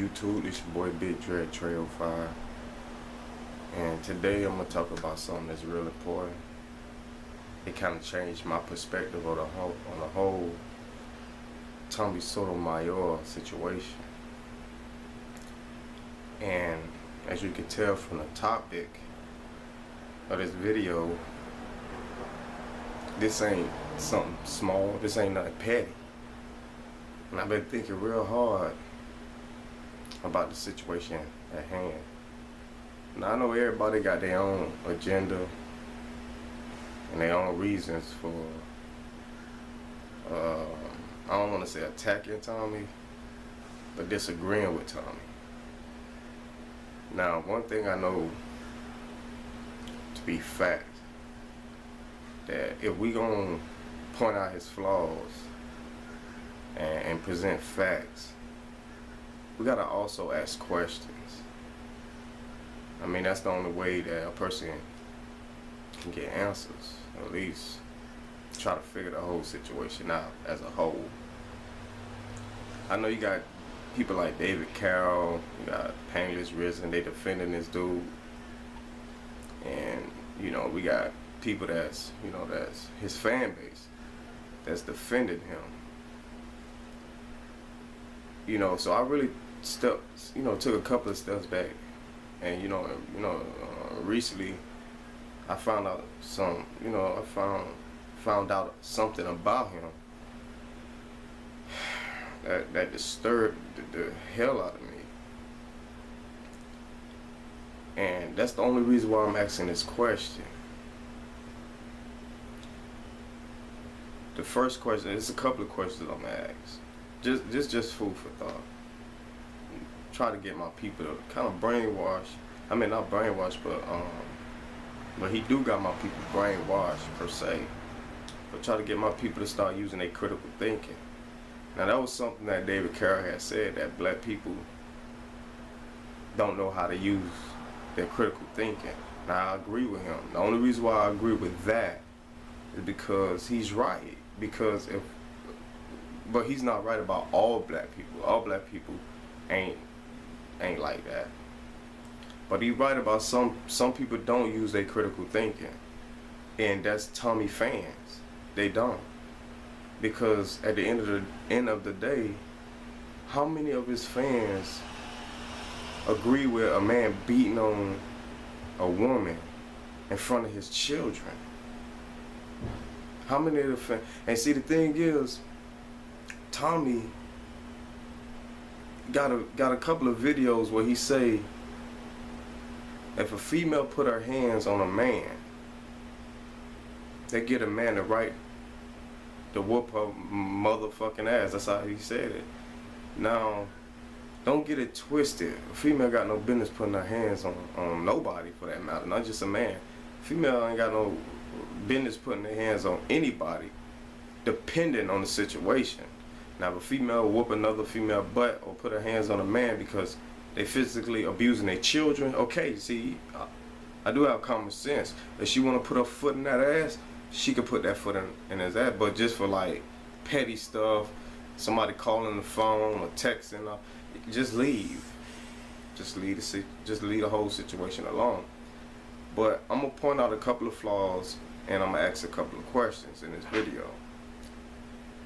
YouTube? It's your boy Big Dread Trail 5, and today I'm gonna talk about something that's real important. It kind of changed my perspective on the whole Tommy Sotomayor situation. And as you can tell from the topic of this video, this ain't something small. This ain't nothing petty. And I've been thinking real hard about the situation at hand. Now I know everybody got their own agenda and their own reasons for I don't want to say attacking Tommy, but disagreeing with Tommy. Now, one thing I know to be fact, that if we gonna point out his flaws and present facts, we gotta also ask questions. I mean, that's the only way that a person can get answers, or at least try to figure the whole situation out as a whole. I know you got people like David Carroll, you got Painless Risen, they defending this dude. And, you know, we got people that's his fan base that's defending him. You know, so I really took a couple of steps back, and recently I found out found out something about him that disturbed the hell out of me. And that's the only reason why I'm asking this question. The first question, there's a couple of questions I'm gonna ask. Just food for thought. Try to get my people to kind of brainwash. I mean, not brainwash, but he do got my people brainwashed per se. But try to get my people to start using their critical thinking. Now that was something that David Carroll had said, that black people don't know how to use their critical thinking. Now I agree with him. The only reason why I agree with that is because he's right. But he's not right about all black people. All black people ain't like that. But he's right about some people don't use their critical thinking, and that's Tommy fans. They don't. Because at the end of the day, how many of his fans agree with a man beating on a woman in front of his children? How many of the fans? And see, the thing is, Tommy got a couple of videos where he say, if a female put her hands on a man, they get a man the right to whoop her motherfucking ass. That's how he said it. Now, don't get it twisted. A female got no business putting her hands on nobody, for that matter, not just a man. A female ain't got no business putting their hands on anybody, depending on the situation. Now, if a female whoop another female butt or put her hands on a man because they physically abusing their children, okay, see, I do have common sense. If she want to put her foot in that ass, she could put that foot in his ass. But just for like petty stuff, somebody calling the phone or texting, just leave. Just leave the whole situation alone. But I'm gonna point out a couple of flaws, and I'm gonna ask a couple of questions in this video.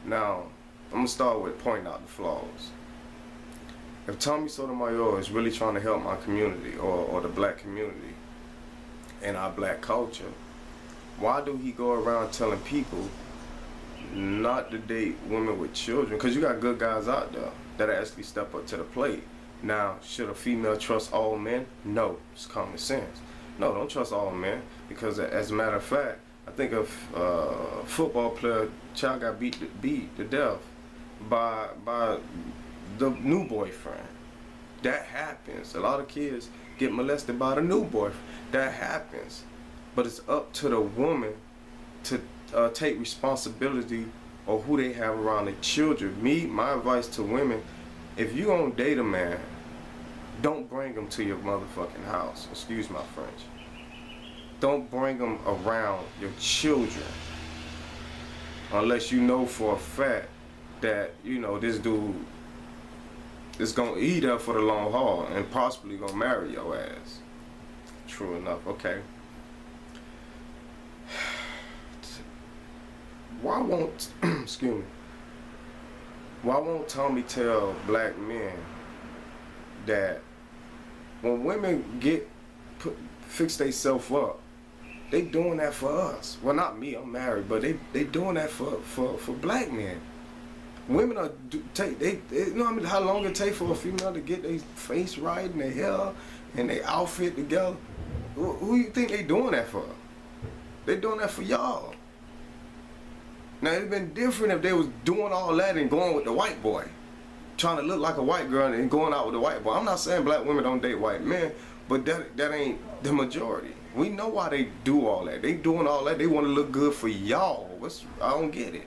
Now, I'm gonna start with pointing out the flaws. If Tommy Sotomayor is really trying to help my community or the black community and our black culture, why do he go around telling people not to date women with children? Because you got good guys out there that actually step up to the plate. Now, should a female trust all men? No, it's common sense. No, don't trust all men, because as a matter of fact, I think a football player child got beat to death by the new boyfriend. That happens. A lot of kids get molested by the new boyfriend. That happens. But it's up to the woman to take responsibility of who they have around their children. My advice to women, if you gonna date a man, don't bring him to your motherfucking house. Excuse my French. Don't bring him around your children unless you know for a fact that, you know, this dude it's gonna eat up for the long haul and possibly gonna marry your ass. True enough. Okay. Why won't excuse me? Why won't Tommy tell black men that when women fix themselves up, they doing that for us? Well, not me, I'm married, but they doing that for black men. Women are they you know what I mean, how long it take for a female to get their face right and their hair and their outfit together? Who you think they doing that for? They doing that for y'all. Now it'd been different if they was doing all that and going with the white boy, trying to look like a white girl and going out with a white boy. I'm not saying black women don't date white men, but that ain't the majority. We know why they do all that. They doing all that. They want to look good for y'all. I don't get it.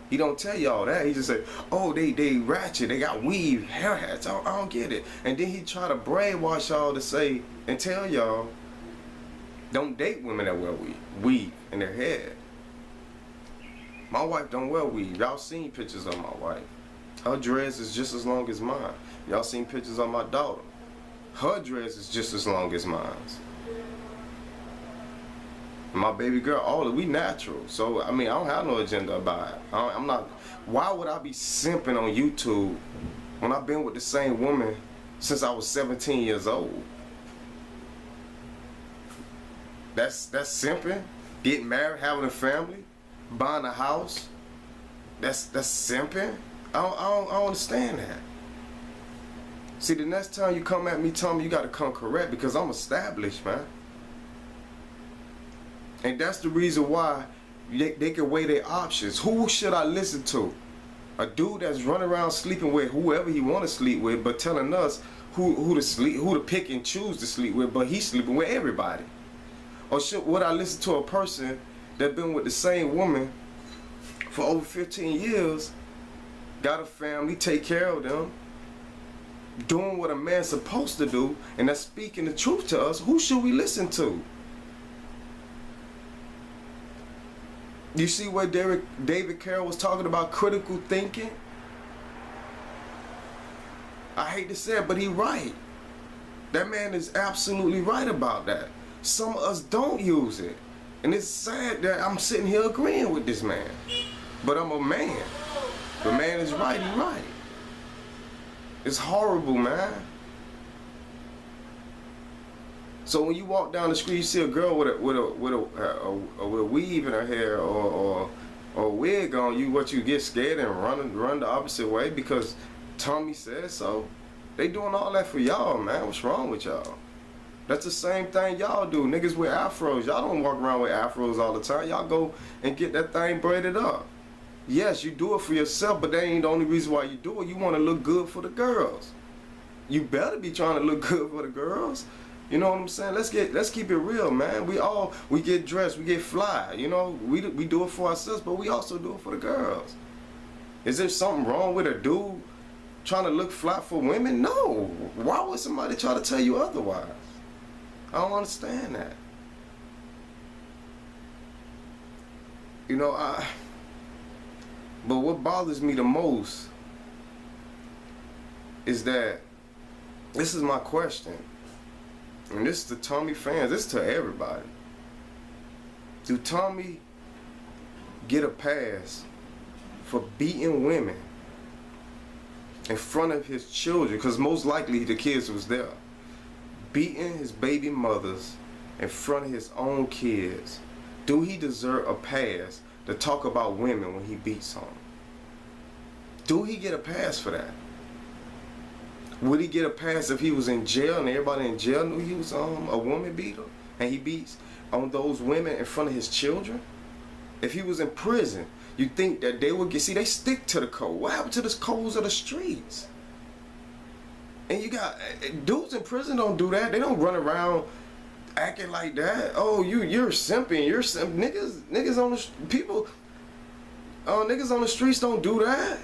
He don't tell y'all that. He just say, oh, they ratchet. They got weave hair hats. I don't get it. And then he try to brainwash y'all to say and tell y'all, don't date women that wear weave in their head. My wife don't wear weave. Y'all seen pictures of my wife. Her dress is just as long as mine. Y'all seen pictures of my daughter. Her dress is just as long as mine. My baby girl, all of we natural. So, I mean, I don't have no agenda about it. I'm not, why would I be simping on YouTube when I've been with the same woman since I was 17 years old? That's simping? Getting married, having a family? Buying a house, that's simping. I don't understand that. See, the next time you come at me, tell me you got to come correct because I'm established, man. And that's the reason why they can weigh their options. Who should I listen to? A dude that's running around sleeping with whoever he want to sleep with, but telling us who to pick and choose to sleep with, but he's sleeping with everybody. Or would I listen to a person that been with the same woman for over 15 years, got a family, take care of them, doing what a man's supposed to do, and that's speaking the truth to us? Who should we listen to? You see what David Carroll was talking about, critical thinking? I hate to say it, but he's right. That man is absolutely right about that. Some of us don't use it. And it's sad that I'm sitting here agreeing with this man. But I'm a man. The man is right, he's right. It's horrible, man. So when you walk down the street, you see a girl with a weave in her hair or a wig on, you get scared and run the opposite way because Tommy said so. They doing all that for y'all, man. What's wrong with y'all? That's the same thing y'all do. Niggas with afros. Y'all don't walk around with afros all the time. Y'all go and get that thing braided up. Yes, you do it for yourself, but that ain't the only reason why you do it. You want to look good for the girls. You better be trying to look good for the girls. You know what I'm saying? Let's keep it real, man. We get dressed, we get fly. You know, we do it for ourselves, but we also do it for the girls. Is there something wrong with a dude trying to look fly for women? No. Why would somebody try to tell you otherwise? I don't understand that. You know, but what bothers me the most is that this is my question. And this is to Tommy fans, this is to everybody. Do Tommy get a pass for beating women in front of his children? Because most likely the kids was there. Beating his baby mothers in front of his own kids. Do he deserve a pass to talk about women when he beats them? Do he get a pass for that? Would he get a pass if he was in jail and everybody in jail knew he was a woman beater and he beats on those women in front of his children? If he was in prison, you think that they would get, see, they stick to the code. What happened to the codes of the streets? And you got dudes in prison don't do that. They don't run around acting like that. Oh, you're simping. You're simp. Niggas on the people. Niggas on the streets don't do that.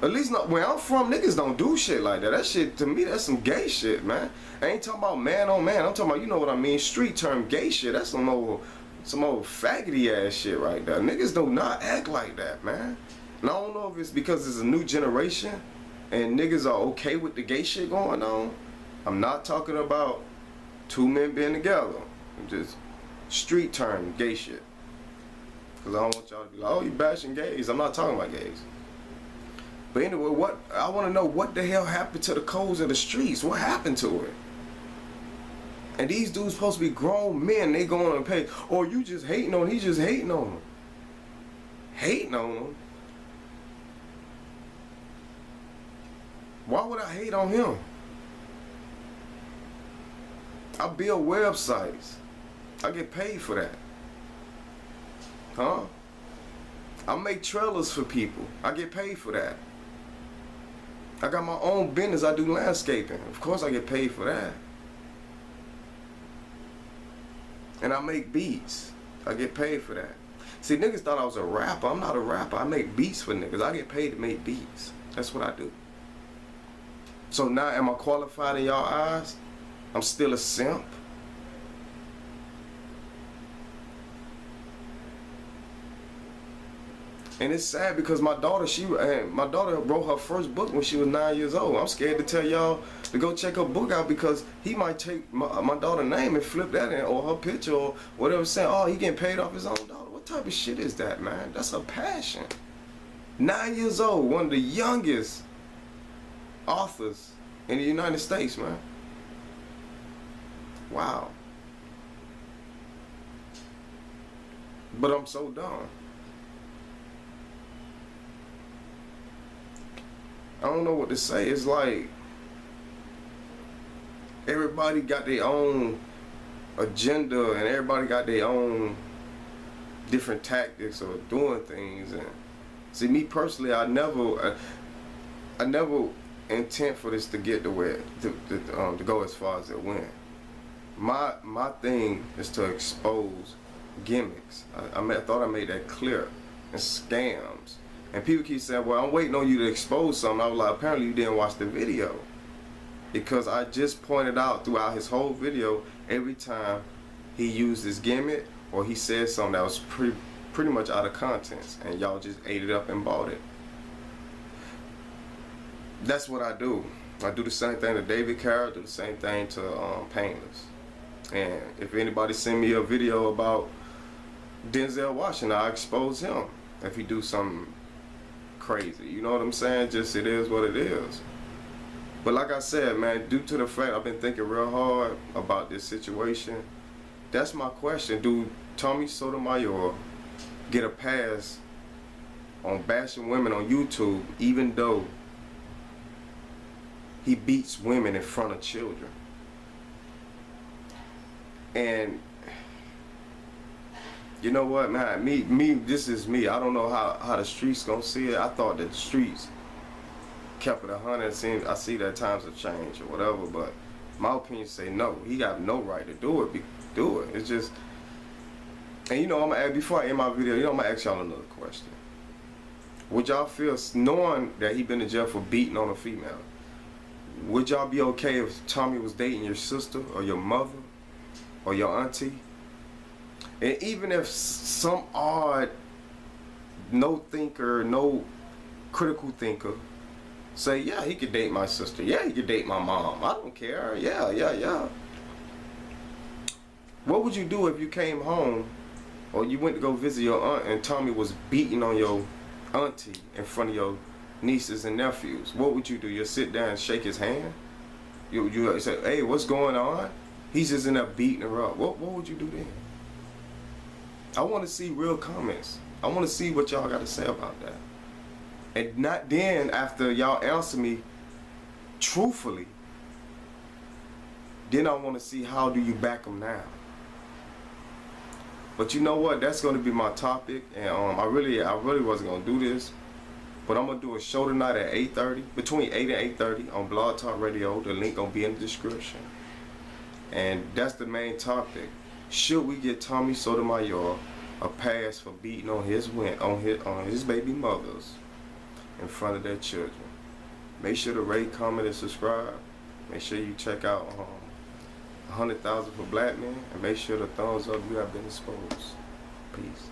At least not where I'm from. Niggas don't do shit like that. That shit to me, that's some gay shit, man. I ain't talking about man on man. I'm talking about, you know what I mean, street term gay shit. That's some old faggoty ass shit right there. Niggas do not act like that, man. And I don't know if it's because it's a new generation and niggas are okay with the gay shit going on, I'm not talking about two men being together. I'm just street term gay shit. Because I don't want y'all to be like, oh, you bashing gays. I'm not talking about gays. But anyway, what I want to know, what the hell happened to the codes of the streets? What happened to it? And these dudes supposed to be grown men. They going on the page. Or you just hating on him. He just hating on him. Hating on him? Why would I hate on him? I build websites. I get paid for that. Huh? I make trailers for people. I get paid for that. I got my own business. I do landscaping. Of course I get paid for that. And I make beats. I get paid for that. See, niggas thought I was a rapper. I'm not a rapper. I make beats for niggas. I get paid to make beats. That's what I do. So now, am I qualified in y'all eyes? I'm still a simp. And it's sad because my daughter, my daughter wrote her first book when she was 9 years old. I'm scared to tell y'all to go check her book out because he might take my daughter's name and flip that in, or her picture or whatever, saying, oh, he getting paid off his own daughter. What type of shit is that, man? That's a passion. 9 years old, one of the youngest authors in the United States, man. Wow. But I'm so dumb. I don't know what to say. It's like everybody got their own agenda and everybody got their own different tactics of doing things. And see, me personally, I never intent for this to get to where to go as far as it went. My thing is to expose gimmicks. I thought I made that clear, and scams. And people keep saying, well, I'm waiting on you to expose something. I was like, apparently you didn't watch the video. Because I just pointed out throughout his whole video, every time he used his gimmick or he said something that was pretty much out of context, and y'all just ate it up and bought it. That's what I do. I do the same thing to David Carroll, do the same thing to Painless. And if anybody send me a video about Denzel Washington, I expose him if he do something crazy. You know what I'm saying? Just, it is what it is. But like I said, man, due to the fact I've been thinking real hard about this situation, that's my question. Do Tommy Sotomayor get a pass on bashing women on YouTube even though he beats women in front of children? And you know what, man, me, this is me. I don't know how the streets gonna see it. I thought that the streets kept it 100. I see that times have changed or whatever, but my opinion say no. He got no right to do it. It's just, and you know, I'm gonna ask, before I end my video, you know, I'm gonna ask y'all another question. Would y'all feel, knowing that he been in jail for beating on a female, would y'all be okay if Tommy was dating your sister or your mother or your auntie? And even if some odd, no thinker, no critical thinker say, yeah, he could date my sister. Yeah, he could date my mom. I don't care. Yeah. What would you do if you came home or you went to go visit your aunt and Tommy was beating on your auntie in front of your nieces and nephews? What would you do? You'll sit down and shake his hand? You say, hey, what's going on? He's just in there beating her up. What would you do then? I want to see real comments. I want to see what y'all got to say about that. And not then, after y'all answer me truthfully, then I want to see how do you back them now. But you know what? That's going to be my topic. And I really wasn't going to do this. But I'm going to do a show tonight at 8:30, between 8 and 8:30 on Blog Talk Radio. The link going to be in the description. And that's the main topic. Should we get Tommy Sotomayor a pass for beating on his baby mothers in front of their children? Make sure to rate, comment, and subscribe. Make sure you check out 100,000 for Black Men, and make sure the thumbs up. You have been exposed. Peace.